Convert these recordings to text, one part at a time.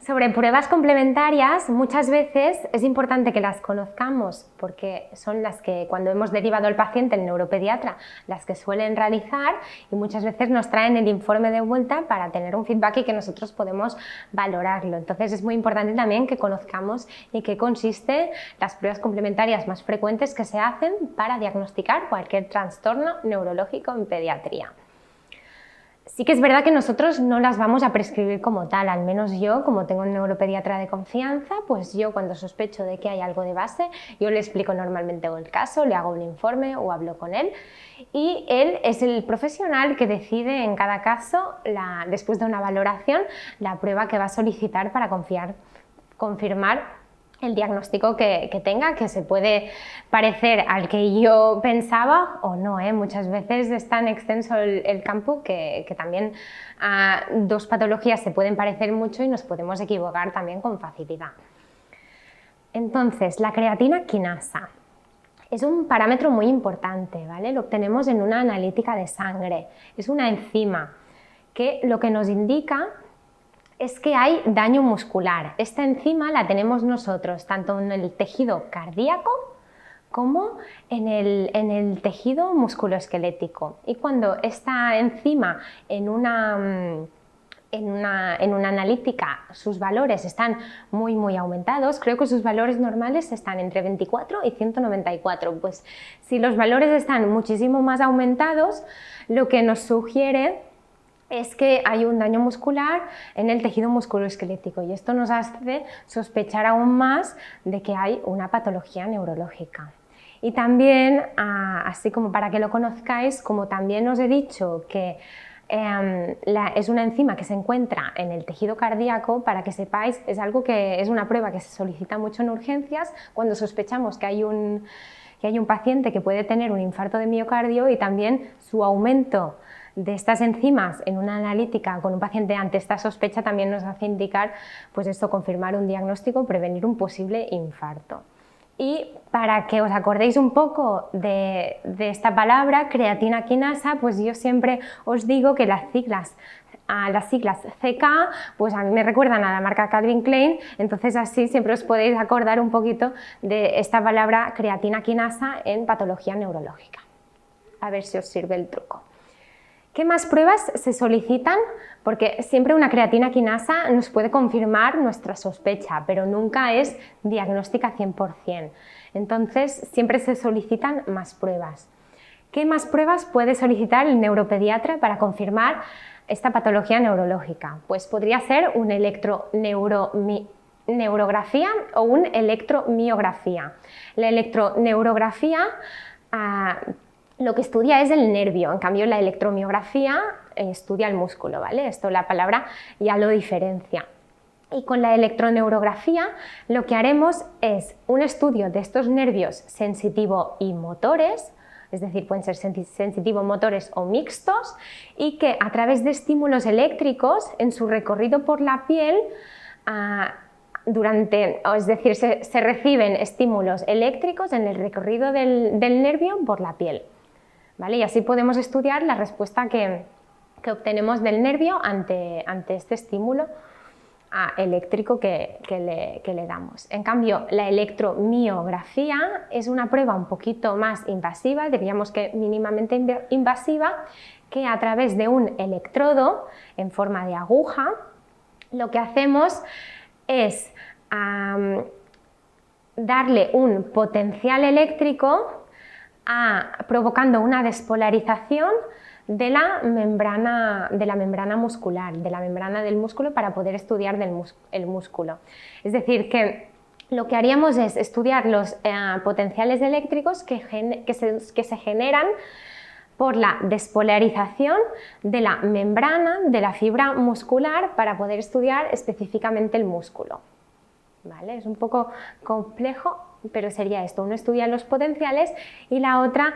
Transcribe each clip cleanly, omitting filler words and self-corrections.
Sobre pruebas complementarias, muchas veces es importante que las conozcamos porque son las que cuando hemos derivado al paciente, el neuropediatra, las que suelen realizar y muchas veces nos traen el informe de vuelta para tener un feedback y que nosotros podemos valorarlo. Entonces es muy importante también que conozcamos en qué consisten las pruebas complementarias más frecuentes que se hacen para diagnosticar cualquier trastorno neurológico en pediatría. Sí que es verdad que nosotros no las vamos a prescribir como tal, al menos yo, como tengo un neuropediatra de confianza, pues yo cuando sospecho de que hay algo de base, yo le explico normalmente el caso, le hago un informe o hablo con él y él es el profesional que decide en cada caso, después de una valoración, la prueba que va a solicitar para confirmar el diagnóstico que tenga, que se puede parecer al que yo pensaba o no, muchas veces es tan extenso el campo que también dos patologías se pueden parecer mucho y nos podemos equivocar también con facilidad. Entonces, la creatina quinasa es un parámetro muy importante, ¿vale? Lo obtenemos en una analítica de sangre, es una enzima que lo que nos indica es que hay daño muscular. Esta enzima la tenemos nosotros tanto en el tejido cardíaco como en el tejido musculoesquelético. Y cuando esta enzima en una analítica sus valores están muy aumentados, creo que sus valores normales están entre 24 y 194, pues si los valores están muchísimo más aumentados, lo que nos sugiere es que hay un daño muscular en el tejido musculoesquelético y esto nos hace sospechar aún más de que hay una patología neurológica. Y también, así como para que lo conozcáis, como también os he dicho que es una enzima que se encuentra en el tejido cardíaco, para que sepáis, es algo que es una prueba que se solicita mucho en urgencias cuando sospechamos que hay un paciente que puede tener un infarto de miocardio y también su aumento de estas enzimas en una analítica con un paciente ante esta sospecha también nos hace indicar, pues esto, confirmar un diagnóstico, prevenir un posible infarto. Y para que os acordéis un poco de esta palabra, creatina quinasa, pues yo siempre os digo que las siglas CK, pues a mí me recuerdan a la marca Calvin Klein, entonces así siempre os podéis acordar un poquito de esta palabra creatina quinasa en patología neurológica. A ver si os sirve el truco. ¿Qué más pruebas se solicitan? Porque siempre una creatina quinasa nos puede confirmar nuestra sospecha, pero nunca es diagnóstica 100%. Entonces, siempre se solicitan más pruebas. ¿Qué más pruebas puede solicitar el neuropediatra para confirmar esta patología neurológica? Pues podría ser una electroneurografía o una electromiografía. La electroneurografía lo que estudia es el nervio, en cambio la electromiografía estudia el músculo, ¿vale? Esto la palabra ya lo diferencia. Y con la electroneurografía lo que haremos es un estudio de estos nervios sensitivo y motores, es decir, pueden ser sensitivo-motores o mixtos, y que a través de estímulos eléctricos en su recorrido por la piel, es decir, se reciben estímulos eléctricos en el recorrido del nervio por la piel. ¿Vale? Y así podemos estudiar la respuesta que obtenemos del nervio ante este estímulo eléctrico que le damos. En cambio, la electromiografía es una prueba un poquito más invasiva, diríamos que mínimamente invasiva, que a través de un electrodo en forma de aguja, lo que hacemos es darle un potencial eléctrico provocando una despolarización de la membrana muscular, de la membrana del músculo, para poder estudiar el músculo. Es decir, que lo que haríamos es estudiar los potenciales eléctricos que se generan por la despolarización de la membrana de la fibra muscular para poder estudiar específicamente el músculo. ¿Vale? Es un poco complejo, pero sería esto: uno estudia los potenciales y la otra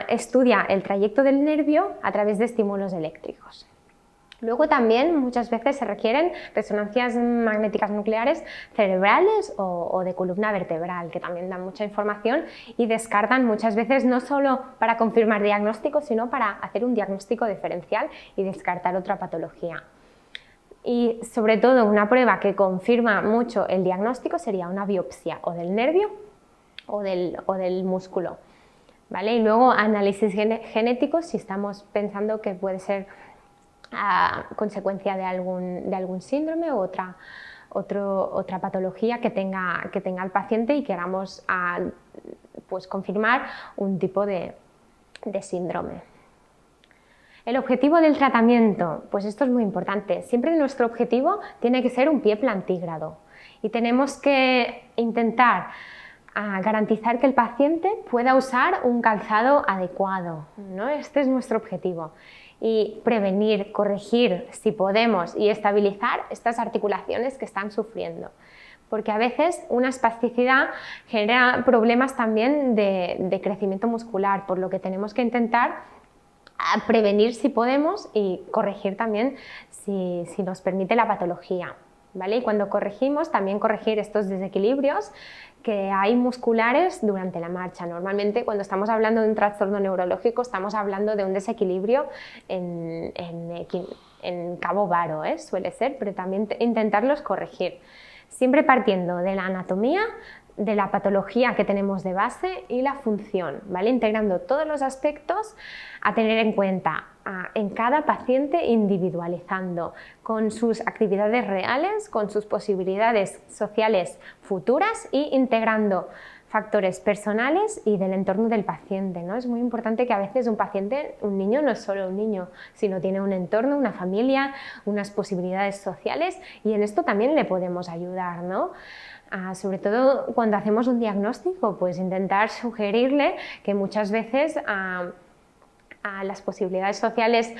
estudia el trayecto del nervio a través de estímulos eléctricos. Luego también muchas veces se requieren resonancias magnéticas nucleares cerebrales o de columna vertebral, que también dan mucha información y descartan muchas veces no solo para confirmar diagnóstico, sino para hacer un diagnóstico diferencial y descartar otra patología. Y sobre todo una prueba que confirma mucho el diagnóstico sería una biopsia o del nervio o del músculo, ¿vale? Y luego análisis genéticos si estamos pensando que puede ser a consecuencia de algún síndrome u otra patología que tenga el paciente y queramos pues confirmar un tipo de síndrome. El objetivo del tratamiento, pues esto es muy importante. Siempre nuestro objetivo tiene que ser un pie plantígrado y tenemos que intentar garantizar que el paciente pueda usar un calzado adecuado, ¿no? Este es nuestro objetivo. Y prevenir, corregir, si podemos, y estabilizar estas articulaciones que están sufriendo. Porque a veces una espasticidad genera problemas también de crecimiento muscular, por lo que tenemos que intentar prevenir si podemos y corregir también si nos permite la patología, ¿vale? Y cuando corregimos, también corregir estos desequilibrios que hay musculares durante la marcha. Normalmente cuando estamos hablando de un trastorno neurológico estamos hablando de un desequilibrio en cabo varo, suele ser, pero también intentarlos corregir. Siempre partiendo de la anatomía, de la patología que tenemos de base y la función, ¿vale? Integrando todos los aspectos a tener en cuenta en cada paciente, individualizando con sus actividades reales, con sus posibilidades sociales futuras y integrando factores personales y del entorno del paciente, ¿no? Es muy importante que a veces un niño no es solo un niño, sino tiene un entorno, una familia, unas posibilidades sociales y en esto también le podemos ayudar, ¿no? Sobre todo cuando hacemos un diagnóstico, pues intentar sugerirle que muchas veces a las posibilidades sociales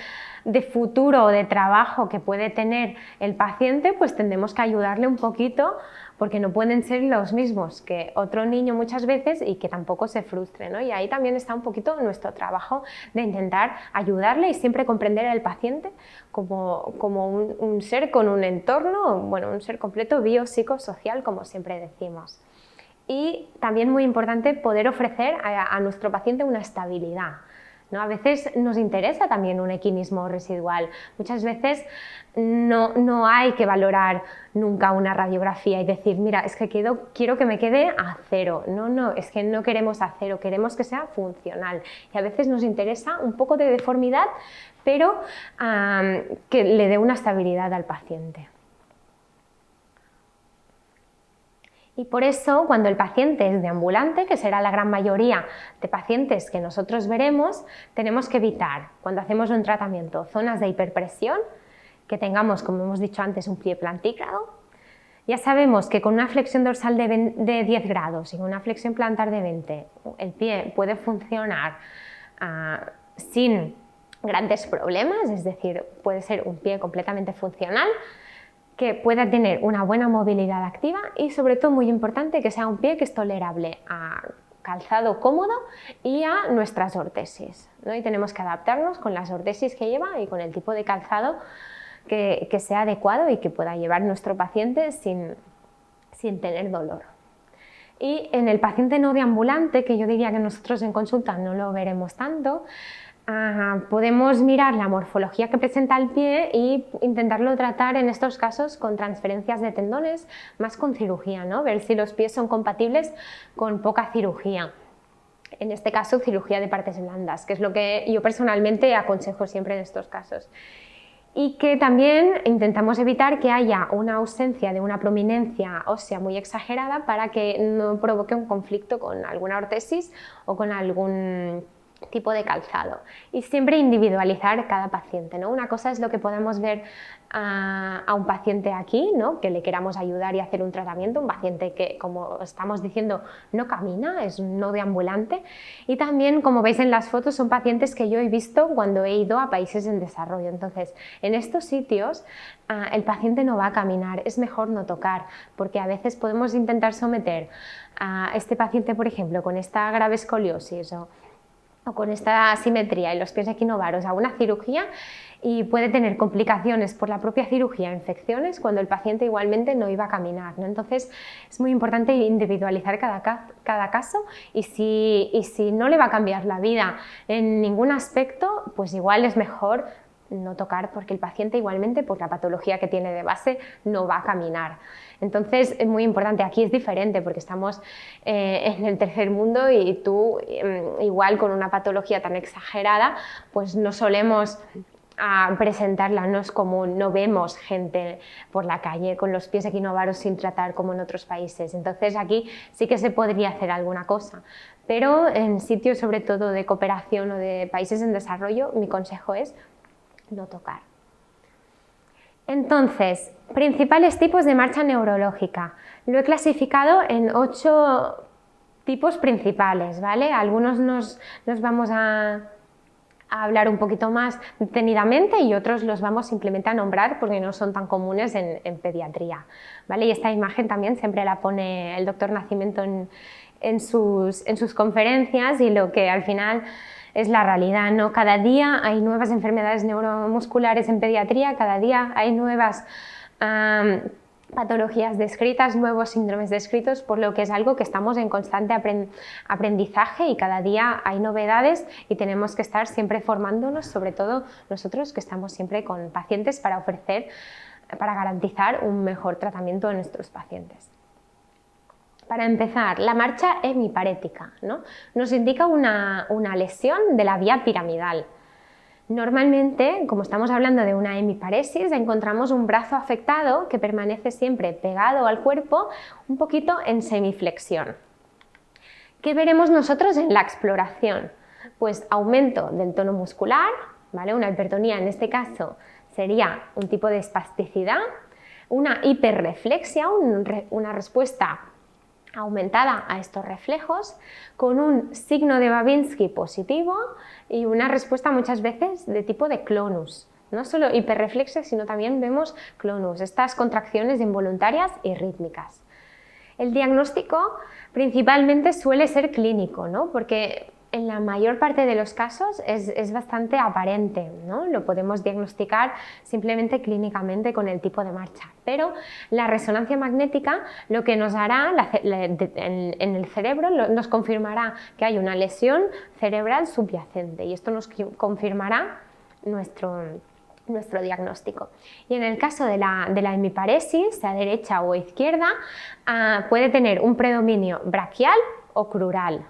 de futuro o de trabajo que puede tener el paciente, pues tendremos que ayudarle un poquito porque no pueden ser los mismos que otro niño muchas veces y que tampoco se frustre, ¿no? Y ahí también está un poquito nuestro trabajo de intentar ayudarle y siempre comprender al paciente como un ser con un entorno, bueno, un ser completo biopsicosocial, como siempre decimos. Y también muy importante poder ofrecer a nuestro paciente una estabilidad, ¿no? A veces nos interesa también un equinismo residual. Muchas veces no hay que valorar nunca una radiografía y decir, mira, es que quiero que me quede a cero. No, es que no queremos a cero, queremos que sea funcional. Y a veces nos interesa un poco de deformidad, pero que le dé una estabilidad al paciente. Y por eso, cuando el paciente es deambulante, que será la gran mayoría de pacientes que nosotros veremos, tenemos que evitar, cuando hacemos un tratamiento, zonas de hiperpresión, que tengamos, como hemos dicho antes, un pie plantígrado. Ya sabemos que con una flexión dorsal de 10 grados y con una flexión plantar de 20, el pie puede funcionar sin grandes problemas, es decir, puede ser un pie completamente funcional, que pueda tener una buena movilidad activa y sobre todo muy importante que sea un pie que es tolerable a calzado cómodo y a nuestras ortesis, ¿no? Y tenemos que adaptarnos con las ortesis que lleva y con el tipo de calzado que sea adecuado y que pueda llevar nuestro paciente sin tener dolor. Y en el paciente no deambulante, que yo diría que nosotros en consulta no lo veremos tanto, podemos mirar la morfología que presenta el pie e intentarlo tratar en estos casos con transferencias de tendones, más con cirugía, ¿no? Ver si los pies son compatibles con poca cirugía. En este caso, cirugía de partes blandas, que es lo que yo personalmente aconsejo siempre en estos casos. Y que también intentamos evitar que haya una ausencia de una prominencia ósea muy exagerada para que no provoque un conflicto con alguna ortesis o con algún tipo de calzado. Y siempre individualizar cada paciente, ¿no? Una cosa es lo que podemos ver a un paciente aquí, ¿no? Que le queramos ayudar y hacer un tratamiento, un paciente que, como estamos diciendo, no camina, es un no deambulante, y también, como veis en las fotos, son pacientes que yo he visto cuando he ido a países en desarrollo. Entonces, en estos sitios el paciente no va a caminar, es mejor no tocar, porque a veces podemos intentar someter a este paciente, por ejemplo, con esta grave escoliosis o con esta asimetría en los pies equinovaros a una cirugía y puede tener complicaciones por la propia cirugía, infecciones, cuando el paciente igualmente no iba a caminar, ¿no? Entonces es muy importante individualizar cada caso y si no le va a cambiar la vida en ningún aspecto, pues igual es mejor no tocar, porque el paciente igualmente, por la patología que tiene de base, no va a caminar. Entonces es muy importante, aquí es diferente porque estamos en el tercer mundo y tú igual con una patología tan exagerada pues no solemos presentarla, no es común, no vemos gente por la calle con los pies equinovaros sin tratar como en otros países. Entonces aquí sí que se podría hacer alguna cosa, pero en sitios sobre todo de cooperación o de países en desarrollo mi consejo es no tocar. Entonces, principales tipos de marcha neurológica. Lo he clasificado en 8 tipos principales, ¿vale? Algunos nos vamos a hablar un poquito más detenidamente y otros los vamos simplemente a nombrar porque no son tan comunes en pediatría, ¿vale? Y esta imagen también siempre la pone el doctor Nacimiento en sus conferencias y lo que al final es la realidad, ¿no? Cada día hay nuevas enfermedades neuromusculares en pediatría, cada día hay nuevas patologías descritas, nuevos síndromes descritos, por lo que es algo que estamos en constante aprendizaje y cada día hay novedades y tenemos que estar siempre formándonos, sobre todo nosotros que estamos siempre con pacientes para garantizar un mejor tratamiento de nuestros pacientes. Para empezar, la marcha hemiparética, ¿no? Nos indica una lesión de la vía piramidal. Normalmente, como estamos hablando de una hemiparesis, encontramos un brazo afectado que permanece siempre pegado al cuerpo, un poquito en semiflexión. ¿Qué veremos nosotros en la exploración? Pues aumento del tono muscular, ¿vale? Una hipertonía en este caso sería un tipo de espasticidad, una hiperreflexia, una respuesta aumentada a estos reflejos, con un signo de Babinski positivo y una respuesta muchas veces de tipo de clonus. No solo hiperreflexia, sino también vemos clonus, estas contracciones involuntarias y rítmicas. El diagnóstico principalmente suele ser clínico, ¿no? Porque en la mayor parte de los casos es bastante aparente, ¿no? Lo podemos diagnosticar simplemente clínicamente con el tipo de marcha, pero la resonancia magnética lo que nos hará en el cerebro nos confirmará que hay una lesión cerebral subyacente y esto nos confirmará nuestro diagnóstico. Y en el caso de la hemiparesis, sea derecha o izquierda, puede tener un predominio braquial o crural.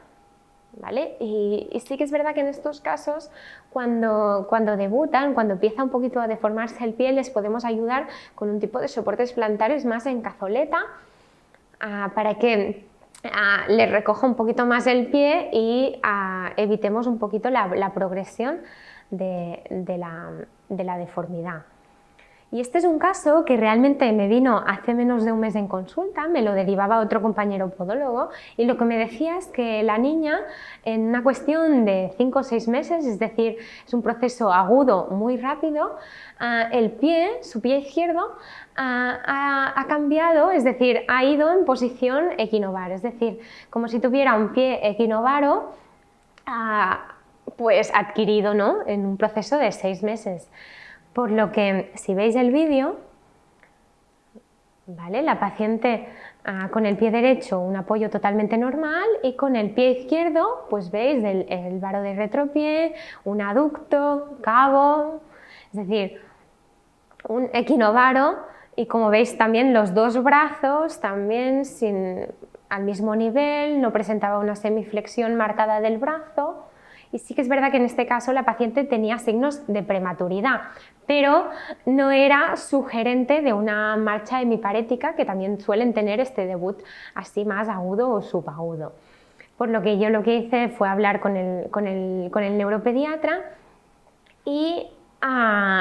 ¿Vale? Y sí que es verdad que en estos casos, cuando debutan, cuando empieza un poquito a deformarse el pie, les podemos ayudar con un tipo de soportes plantares más en cazoleta para que les recoja un poquito más el pie y evitemos un poquito la progresión de la deformidad. Y este es un caso que realmente me vino hace menos de un mes en consulta, me lo derivaba otro compañero podólogo y lo que me decía es que la niña en una cuestión de 5 o 6 meses, es decir, es un proceso agudo muy rápido, su pie izquierdo ha cambiado, es decir, ha ido en posición equinovaro, es decir, como si tuviera un pie equinovaro pues adquirido, ¿no? En un proceso de 6 meses. Por lo que, si veis el vídeo, ¿vale? La paciente con el pie derecho un apoyo totalmente normal y con el pie izquierdo, pues veis el varo de retropié, un aducto, cabo, es decir, un equinovaro y como veis también los dos brazos también al mismo nivel, no presentaba una semiflexión marcada del brazo. Y sí que es verdad que en este caso la paciente tenía signos de prematuridad, pero no era sugerente de una marcha hemiparética que también suelen tener este debut así más agudo o subagudo. Por lo que yo lo que hice fue hablar con el neuropediatra y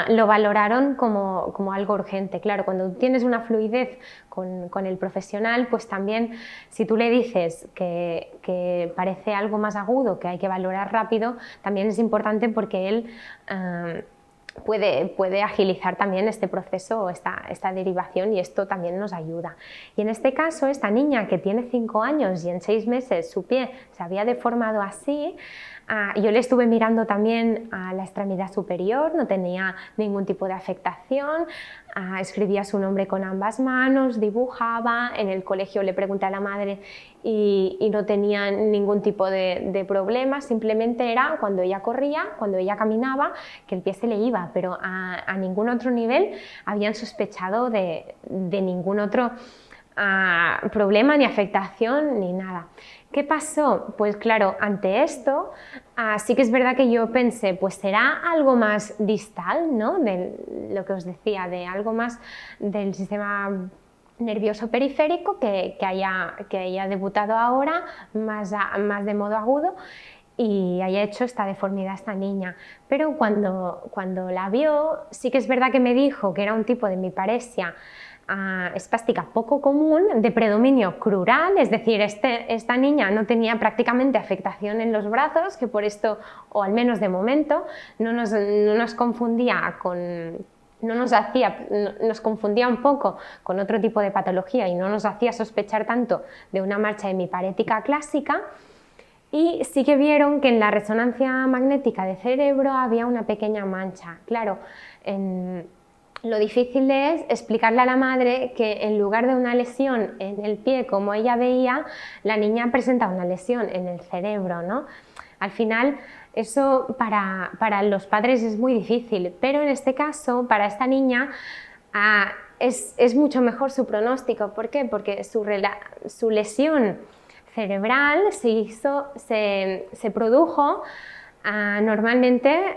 lo valoraron como algo urgente. Claro, cuando tienes una fluidez con el profesional, pues también si tú le dices que parece algo más agudo, que hay que valorar rápido, también es importante porque él puede agilizar también este proceso, esta derivación y esto también nos ayuda. Y en este caso, esta niña que tiene 5 años y en 6 meses su pie se había deformado así, yo le estuve mirando también a la extremidad superior, no tenía ningún tipo de afectación, escribía su nombre con ambas manos, dibujaba, en el colegio le pregunté a la madre y no tenía ningún tipo de problema, simplemente era cuando ella corría, cuando ella caminaba, que el pie se le iba, pero a ningún otro nivel habían sospechado de ningún otro problema, ni afectación, ni nada. ¿Qué pasó? Pues claro, ante esto sí que es verdad que yo pensé, pues será algo más distal, ¿no? De lo que os decía, de algo más del sistema nervioso periférico que haya debutado ahora, más de modo agudo, y haya hecho esta deformidad a esta niña. Pero cuando la vio, sí que es verdad que me dijo que era un tipo de hemiparesia espástica poco común, de predominio crural, es decir, esta niña no tenía prácticamente afectación en los brazos, que por esto, o al menos de momento, no nos confundía con... nos confundía un poco con otro tipo de patología y no nos hacía sospechar tanto de una marcha hemiparética clásica. Y sí que vieron que en la resonancia magnética de cerebro había una pequeña mancha. Claro, lo difícil es explicarle a la madre que en lugar de una lesión en el pie, como ella veía, la niña presenta una lesión en el cerebro, ¿no? Al final, eso para los padres es muy difícil, pero en este caso, para esta niña, es mucho mejor su pronóstico. ¿Por qué? Porque su lesión cerebral se produjo normalmente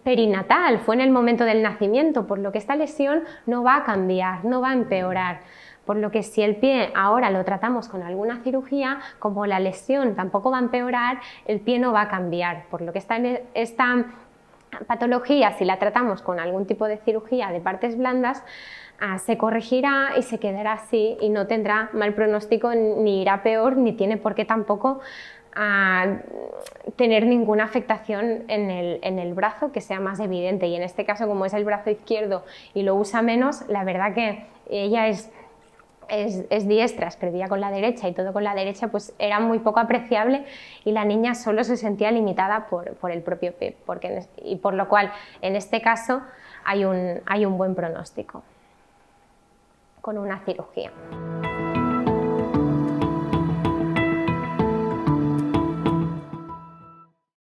perinatal, fue en el momento del nacimiento, por lo que esta lesión no va a cambiar, no va a empeorar. Por lo que si el pie ahora lo tratamos con alguna cirugía, como la lesión tampoco va a empeorar, el pie no va a cambiar. Por lo que esta patología, si la tratamos con algún tipo de cirugía de partes blandas, se corregirá y se quedará así y no tendrá mal pronóstico, ni irá peor, ni tiene por qué tampoco tener ninguna afectación en el brazo que sea más evidente. Y en este caso, como es el brazo izquierdo y lo usa menos, la verdad que ella es diestra, escribía con la derecha y todo con la derecha, pues era muy poco apreciable y la niña solo se sentía limitada por el propio pie, y por lo cual en este caso hay un buen pronóstico con una cirugía.